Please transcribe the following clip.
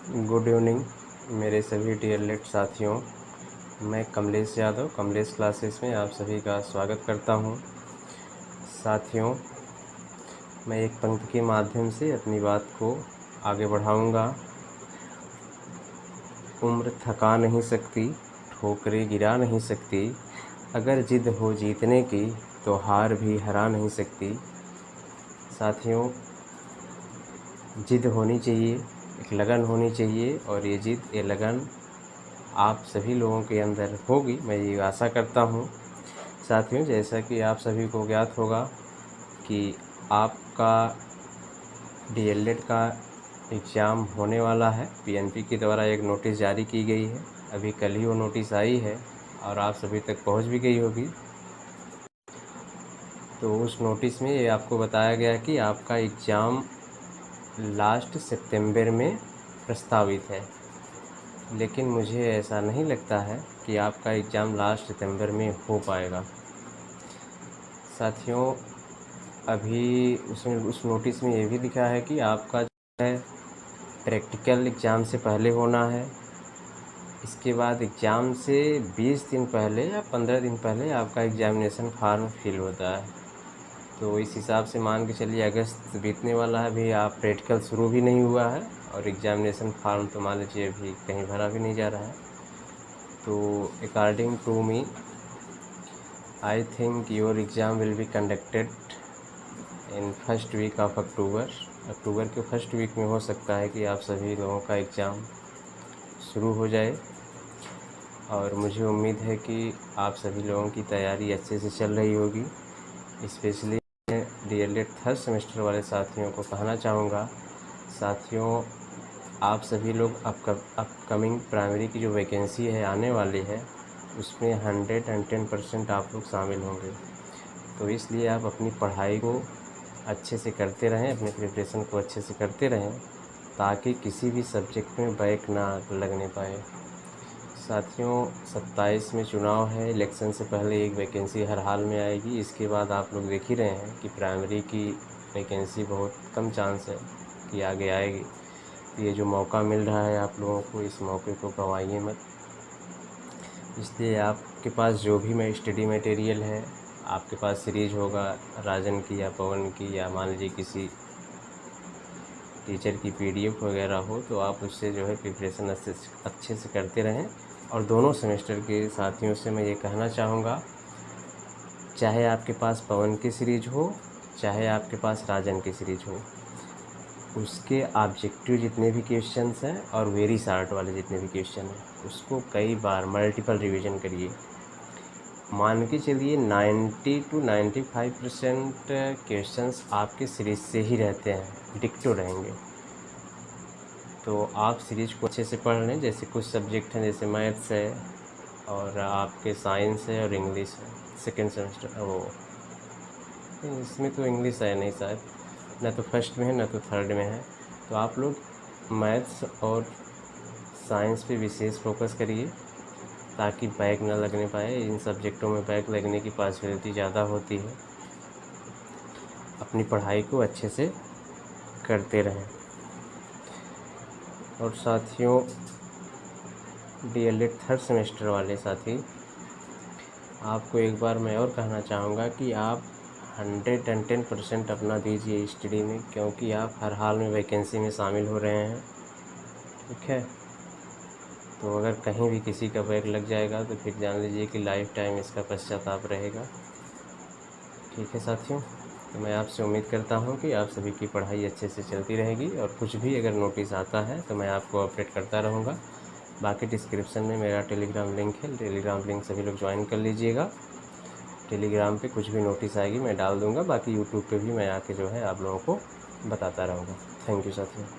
Good evening मेरे सभी DElEd साथियों। मैं कमलेश यादव कमलेश क्लासेस में आप सभी का स्वागत करता हूं। साथियों, मैं एक पंक्ति के माध्यम से अपनी बात को आगे बढ़ाऊंगा। उम्र थका नहीं सकती, ठोकरें गिरा नहीं सकती, अगर जिद हो जीतने की तो हार भी हरा नहीं सकती। साथियों, जिद होनी चाहिए, एक लगन होनी चाहिए और ये जिद ये लगन आप सभी लोगों के अंदर होगी, मैं ये आशा करता हूँ। साथियों, जैसा कि आप सभी को ज्ञात होगा कि आपका डीएलएड का एग्ज़ाम होने वाला है। पीएनपी के द्वारा एक नोटिस जारी की गई है, अभी कल ही वो नोटिस आई है और आप सभी तक पहुंच भी गई होगी। तो उस नोटिस में ये आपको बताया गया कि आपका एग्ज़ाम लास्ट सितंबर में प्रस्तावित है, लेकिन मुझे ऐसा नहीं लगता है कि आपका एग्ज़ाम लास्ट सितंबर में हो पाएगा। साथियों, अभी उसमें उस नोटिस में ये भी लिखा है कि आपका जो है प्रैक्टिकल एग्ज़ाम से पहले होना है। इसके बाद एग्ज़ाम से 20 दिन पहले या 15 दिन पहले आपका एग्ज़ामिनेशन फार्म फिल होता है। तो इस हिसाब से मान के चलिए अगस्त बीतने वाला है, अभी आप प्रैक्टिकल शुरू भी नहीं हुआ है और एग्ज़ामिनेशन फार्म तो मान लीजिए अभी कहीं भरा भी नहीं जा रहा है। तो according to me I think your exam will be conducted in first week of October के फर्स्ट वीक में हो सकता है कि आप सभी लोगों का एग्ज़ाम शुरू हो जाए। और मुझे उम्मीद है कि आप सभी लोगों की तैयारी अच्छे से चल रही होगी। स्पेशली डीएलएड थर्ड सेमेस्टर वाले साथियों को कहना चाहूँगा, साथियों, आप सभी लोग अपकमिंग प्राइमरी की जो वैकेंसी है आने वाली है उसमें 110% आप लोग शामिल होंगे। तो इसलिए आप अपनी पढ़ाई को अच्छे से करते रहें, अपने प्रिपरेशन को अच्छे से करते रहें ताकि किसी भी सब्जेक्ट में बैक ना लगने पाए। साथियों, 27 में चुनाव है, इलेक्शन से पहले एक वैकेंसी हर हाल में आएगी। इसके बाद आप लोग देख ही रहे हैं कि प्राइमरी की वैकेंसी बहुत कम चांस है कि आगे आएगी। तो ये जो मौका मिल रहा है आप लोगों को, इस मौके को गंवाइए मत। इसलिए आपके पास जो भी मैं स्टडी मटेरियल है, आपके पास सीरीज होगा राजन की या पवन की या मान लीजिए किसी टीचर की पीडीएफ वगैरह हो, तो आप उससे जो है प्रिपरेशन अच्छे से करते रहें। और दोनों सेमेस्टर के साथियों से मैं ये कहना चाहूँगा, चाहे आपके पास पवन की सीरीज हो चाहे आपके पास राजन की सीरीज हो, उसके ऑब्जेक्टिव जितने भी क्वेश्चंस हैं और वेरी शार्ट वाले जितने भी क्वेश्चन हैं उसको कई बार मल्टीपल रिवीजन करिए। मान के चलिए 90 to 95% क्वेश्चंस आपके सीरीज से ही रहते हैं, डिक्टो रहेंगे। तो आप सीरीज को अच्छे से पढ़ लें। जैसे कुछ सब्जेक्ट हैं, जैसे मैथ्स है और आपके साइंस है और इंग्लिश है, सेकेंड सेमेस्टर वो इसमें तो इंग्लिश है नहीं शायद, ना तो फर्स्ट में है ना तो थर्ड में है। तो आप लोग मैथ्स और साइंस पे विशेष फोकस करिए ताकि बैक ना लगने पाए। इन सब्जेक्टों में बैक लगने की पॉसिबिलिटी ज़्यादा होती है। अपनी पढ़ाई को अच्छे से करते रहें। और साथियों, डीएलएड थर्ड सेमेस्टर वाले साथी, आपको एक बार मैं और कहना चाहूँगा कि आप 110% अपना दीजिए स्टडी में, क्योंकि आप हर हाल में वैकेंसी में शामिल हो रहे हैं। ठीक है, तो अगर कहीं भी किसी का बैक लग जाएगा तो फिर जान लीजिए कि लाइफ टाइम इसका पश्चाताप रहेगा। ठीक है साथियों, तो मैं आपसे उम्मीद करता हूं कि आप सभी की पढ़ाई अच्छे से चलती रहेगी और कुछ भी अगर नोटिस आता है तो मैं आपको अपडेट करता रहूँगा। बाकी डिस्क्रिप्शन में मेरा टेलीग्राम लिंक है, टेलीग्राम लिंक सभी लोग ज्वाइन कर लीजिएगा। टेलीग्राम पे कुछ भी नोटिस आएगी मैं डाल दूँगा, बाकी यूट्यूब पे भी मैं आके जो है आप लोगों को बताता रहूँगा। थैंक यू साथियों।